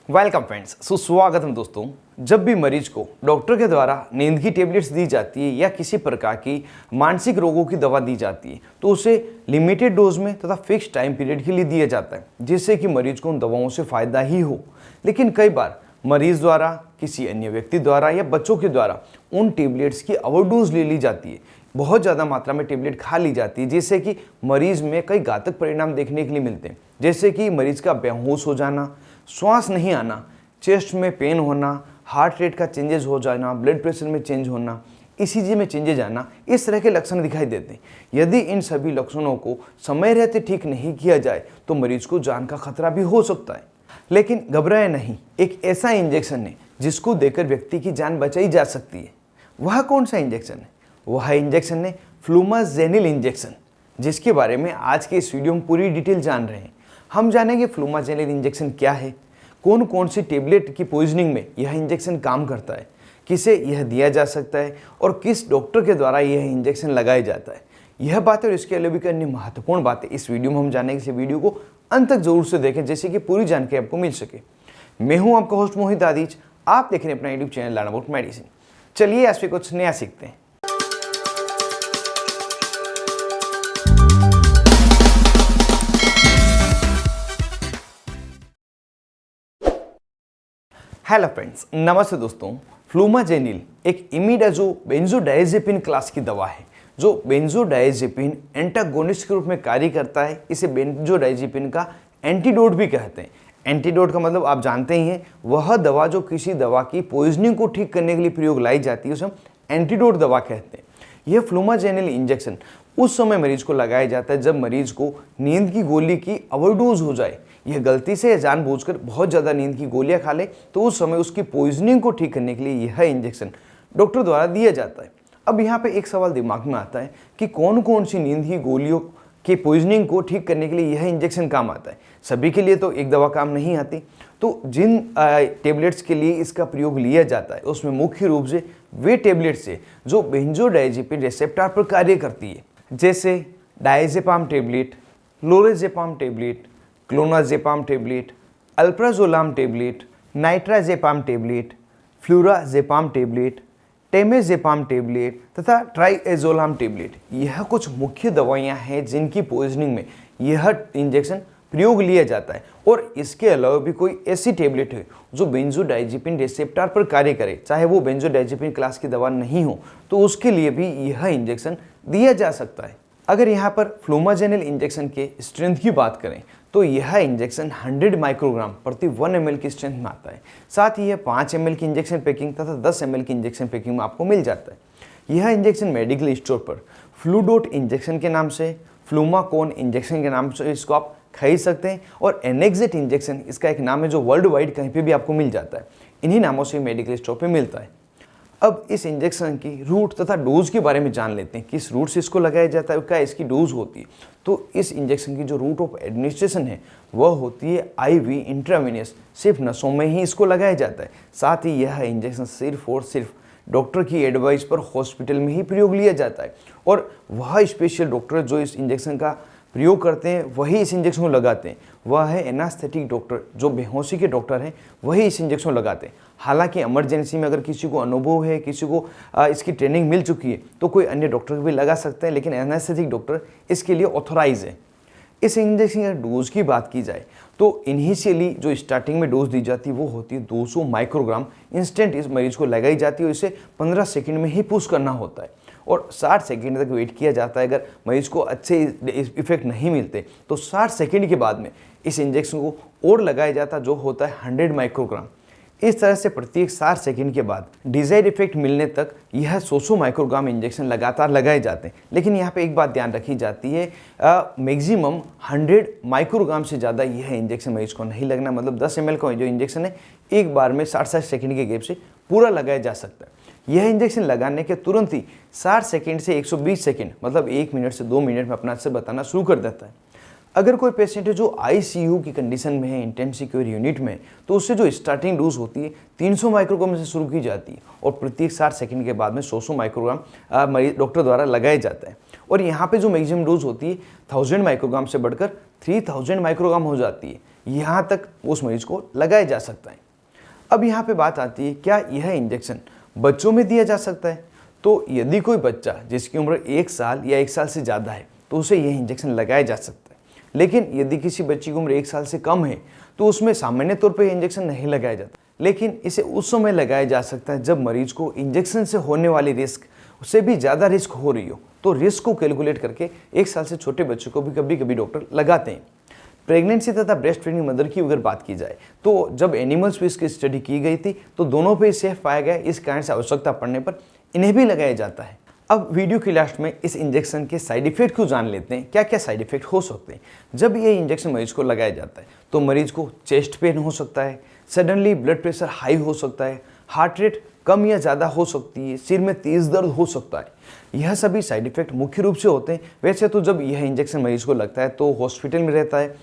Welcome friends, सुस्वागतम दोस्तों। जब भी मरीज को डॉक्टर के द्वारा नींद की टेबलेट्स दी जाती है या किसी प्रकार की मानसिक रोगों की दवा दी जाती है तो उसे लिमिटेड डोज में तथा फिक्स टाइम पीरियड के लिए दिया जाता है, जिससे कि मरीज को उन दवाओं से फायदा ही हो। लेकिन कई बार मरीज द्वारा, किसी अन्य व्यक्ति द्वारा या बच्चों के द्वारा उन टेबलेट्स की ओवरडोज ले ली जाती है। बहुत ज़्यादा मात्रा में टेबलेट खा ली जाती है, जिससे कि मरीज में कई घातक परिणाम देखने के लिए मिलते हैं, जैसे कि मरीज का बेहोश हो जाना, श्वास नहीं आना, चेस्ट में पेन होना, हार्ट रेट का चेंजेस हो जाना, ब्लड प्रेशर में चेंज होना, ईसीजी में चेंजेस आना, इस तरह के लक्षण दिखाई देते हैं। यदि इन सभी लक्षणों को समय रहते ठीक नहीं किया जाए तो मरीज को जान का खतरा भी हो सकता है। लेकिन घबराए नहीं, एक ऐसा इंजेक्शन है जिसको देकर व्यक्ति की जान बचाई जा सकती है। वह कौन सा इंजेक्शन है? वह इंजेक्शन है फ्लूमाजेनिल इंजेक्शन, जिसके बारे में आज के इस वीडियो में पूरी डिटेल जान रहे हैं। हम जानेंगे फ्लूमाजेनिल इंजेक्शन क्या है, कौन कौन सी टेबलेट की पॉइजनिंग में यह इंजेक्शन काम करता है, किसे यह दिया जा सकता है और किस डॉक्टर के द्वारा यह इंजेक्शन लगाया जाता है। यह बातें और इसके अलावा भी अन्य महत्वपूर्ण बातें इस वीडियो में हम जानेंगे। इस वीडियो को अंत तक जरूर से देखें, जैसे कि पूरी जानकारी आपको मिल सके। मैं हूं आपका होस्ट मोहित आदिज, आप देख रहे हैं अपना YouTube channel learn about medicine. चलिए आज पे कुछ नया सीखते हैं। हेलो फ्रेंड्स, नमस्ते दोस्तों। फ्लूमाजेनिल एक इमिडाज़ोल-बेंजोडायज़ेपिन क्लास की दवा है जो बेंजोडायज़ेपिन एंटागोनिस्ट के रूप में कार्य करता है। इसे बेंजोडायज़ेपिन का एंटीडोट भी कहते हैं। एंटीडोट का मतलब आप जानते ही हैं, वह दवा जो किसी दवा की पॉइजनिंग को ठीक करने के लिए प्रयोग लाई जाती है उसे हम एंटीडोट दवा कहते हैं। यह फ्लूमाजेनिल इंजेक्शन उस समय मरीज को लगाया जाता है जब मरीज को नींद की गोली की ओवरडोज हो जाए। यह गलती से या जानबूझकर बहुत ज़्यादा नींद की गोलियां खा ले तो उस समय उसकी पॉइजनिंग को ठीक करने के लिए यह इंजेक्शन डॉक्टर द्वारा दिया जाता है। अब यहाँ पे एक सवाल दिमाग में आता है कि कौन कौन सी नींद की गोलियों के पॉइजनिंग को ठीक करने के लिए यह इंजेक्शन काम आता है। सभी के लिए तो एक दवा काम नहीं आती, तो जिन टेबलेट्स के लिए इसका प्रयोग लिया जाता है उसमें मुख्य रूप से वे टेबलेट्स है जो बेंजोडायज़ेपिन रिसेप्टर पर कार्य करती है, जैसे diazepam tablet, lorazepam tablet, clonazepam tablet, alprazolam tablet, nitrazepam tablet, flurazepam tablet, temazepam tablet तथा ट्राइएज़ोलाम टेबलेट। यह कुछ मुख्य दवाइयाँ हैं जिनकी पॉइजनिंग में यह इंजेक्शन प्रयोग लिया जाता है। और इसके अलावा भी कोई ऐसी टेबलेट है जो बेंजोडायज़ेपिन रिसेप्टर पर कार्य करे, चाहे वो बेंजोडायज़ेपिन क्लास की दवा नहीं हो, तो उसके लिए भी यह इंजेक्शन दिया जा सकता है। अगर यहाँ पर फ्लूमाजेनिल इंजेक्शन के स्ट्रेंथ की बात करें तो यह इंजेक्शन 100 माइक्रोग्राम प्रति 1 ml की स्ट्रेंथ में आता है। साथ ही यह 5 ml की इंजेक्शन पैकिंग तथा 10 ml की इंजेक्शन पैकिंग में आपको मिल जाता है। यह इंजेक्शन मेडिकल स्टोर पर फ्लूडोट इंजेक्शन के नाम से, फ्लूमाकोन इंजेक्शन के नाम से इसको आप खरीद सकते हैं, और एनेक्जेट इंजेक्शन इसका एक नाम है जो वर्ल्ड वाइड कहीं पे भी आपको मिल जाता है। इन्हीं नामों से मेडिकल स्टोर पे मिलता है। अब इस इंजेक्शन की रूट तथा डोज के बारे में जान लेते हैं, किस रूट से इसको लगाया जाता है, क्या इसकी डोज होती है। तो इस इंजेक्शन की जो रूट ऑफ एडमिनिस्ट्रेशन है वह होती है आईवी इंट्रावेनस, सिर्फ नसों में ही इसको लगाया जाता है। साथ ही यह इंजेक्शन सिर्फ और सिर्फ डॉक्टर की एडवाइस पर हॉस्पिटल में ही प्रयोग लिया जाता है, और वह स्पेशल डॉक्टर जो इस इंजेक्शन का प्रयोग करते हैं वही इस इंजेक्शन को लगाते हैं। वह है एनास्थेटिक डॉक्टर, जो बेहोशी के डॉक्टर हैं वही इस इंजेक्शन को लगाते हैं। हालांकि इमरजेंसी में अगर किसी को अनुभव है, किसी को इसकी ट्रेनिंग मिल चुकी है तो कोई अन्य डॉक्टर भी लगा सकते हैं, लेकिन एनास्थेटिक डॉक्टर इसके लिए ऑथोराइज है। इस इंजेक्शन की डोज की बात की जाए तो इनिशियली जो स्टार्टिंग में डोज दी जाती है वो होती है 200 माइक्रोग्राम इंस्टेंट इस मरीज को लगाई जाती है, और इसे 15 सेकंड में ही पुश करना होता है और 60 सेकंड तक वेट किया जाता है। अगर मरीज को अच्छे इफेक्ट नहीं मिलते तो 60 सेकंड के बाद में इस इंजेक्शन को और लगाया जाता है जो होता है 100 माइक्रोग्राम। इस तरह से प्रत्येक 60 सेकंड के बाद डिजायर्ड इफेक्ट मिलने तक यह 100 माइक्रोग्राम इंजेक्शन लगातार लगाए जाते हैं। लेकिन यहाँ पे एक बात ध्यान रखी जाती है, मैक्सिमम 100 माइक्रोग्राम से ज़्यादा यह इंजेक्शन मरीज को नहीं लगना। मतलब 10 ml का जो इंजेक्शन है एक बार में 60 सेकंड के गैप से पूरा लगाया जा सकता है। यह इंजेक्शन लगाने के तुरंत ही 60 सेकंड से 120 सेकंड, मतलब 1 मिनट से 2 मिनट में अपना से बताना शुरू कर देता है। अगर कोई पेशेंट है जो आईसीयू की कंडीशन में है, इंटेंसिव केयर यूनिट में, तो उससे जो स्टार्टिंग डोज होती है 300 माइक्रोग्राम से शुरू की जाती है, और प्रत्येक 60 सेकंड के बाद में 100 माइक्रोग्राम मरीज डॉक्टर द्वारा लगाया जाता है। और यहाँ पे जो मैक्सिमम डोज होती है 1000 माइक्रोग्राम से बढ़कर 3000 माइक्रोग्राम हो जाती है। यहाँ तक उस मरीज को लगाया जा सकता है। अब यहाँ पे बात आती है, क्या यह इंजेक्शन बच्चों में दिया जा सकता है? तो यदि कोई बच्चा जिसकी उम्र 1 साल या 1 साल से ज़्यादा है तो उसे यह इंजेक्शन लगाया जा सकता है। लेकिन यदि किसी बच्ची की उम्र 1 साल से कम है तो उसमें सामान्य तौर पर इंजेक्शन नहीं लगाया जाता, लेकिन इसे उस समय लगाया जा सकता है जब मरीज को इंजेक्शन से होने वाली रिस्क उससे भी ज़्यादा रिस्क हो रही हो। तो रिस्क को कैलकुलेट करके 1 साल से छोटे बच्चों को भी कभी कभी डॉक्टर लगाते हैं। प्रेगनेंसी तथा ब्रेस्ट फीडिंग मदर की अगर बात की जाए तो जब एनिमल स्पीस की स्टडी की गई थी तो दोनों पे सेफ पाया गया, इस कारण से आवश्यकता पड़ने पर इन्हें भी लगाया जाता है। अब वीडियो की लास्ट में इस इंजेक्शन के साइड इफेक्ट को जान लेते हैं, क्या क्या साइड इफेक्ट हो सकते हैं। जब ये इंजेक्शन मरीज को लगाया जाता है तो मरीज को चेस्ट पेन हो सकता है, सडनली ब्लड प्रेशर हाई हो सकता है, हार्ट रेट कम या ज़्यादा हो सकती है, सिर में तेज़ दर्द हो सकता है। यह सभी साइड इफेक्ट मुख्य रूप से होते हैं। वैसे तो जब यह इंजेक्शन मरीज को लगता है तो हॉस्पिटल में रहता है,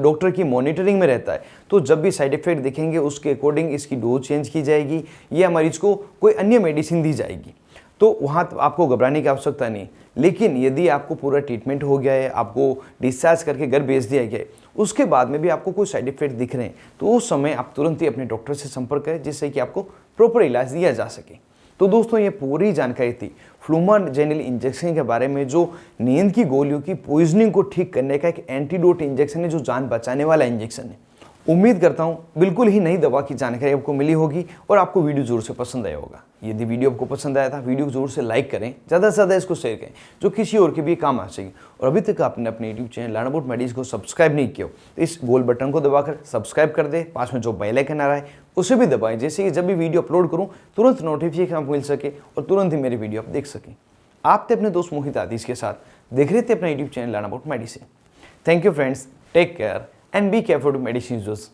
डॉक्टर की मॉनिटरिंग में रहता है, तो जब भी साइड इफेक्ट दिखेंगे उसके अकॉर्डिंग इसकी डोज चेंज की जाएगी या मरीज को कोई अन्य मेडिसिन दी जाएगी। तो वहाँ तो आपको घबराने की आवश्यकता नहीं। लेकिन यदि आपको पूरा ट्रीटमेंट हो गया है, आपको डिस्चार्ज करके घर भेज दिया गया है, उसके बाद में भी आपको कोई साइड इफेक्ट दिख रहे हैं तो उस समय आप तुरंत ही अपने डॉक्टर से संपर्क करें जिससे कि आपको प्रॉपर इलाज दिया जा सके। तो दोस्तों ये पूरी जानकारी थी फ्लूमाजेनिल इंजेक्शन के बारे में, जो नींद की गोलियों की पॉइजनिंग को ठीक करने का एक एंटीडोट इंजेक्शन है, जो जान बचाने वाला इंजेक्शन है। उम्मीद करता हूँ बिल्कुल ही नई दवा की जानकारी आपको मिली होगी और आपको वीडियो जरूर से पसंद आया होगा। यदि वीडियो आपको पसंद आया था वीडियो को जरूर से लाइक करें, ज़्यादा से ज़्यादा इसको शेयर करें जो किसी और के भी काम आ सके। और अभी तक आपने अपने YouTube channel learn about medicine को सब्सक्राइब नहीं किया हो तो इस गोल बटन को दबाकर सब्सक्राइब कर दे, पास में जो बेल आइकन आ रहा है उसे भी दबाएं, जैसे कि जब भी वीडियो अपलोड करूँ तुरंत नोटिफिकेशन आपको मिल सके और तुरंत ही मेरी वीडियो आप देख सकें। आप थे अपने दोस्त मोहित आदिश के साथ देख रहे थे अपना YouTube channel learn about medicine. Thank you friends, take care and be careful to medicine users.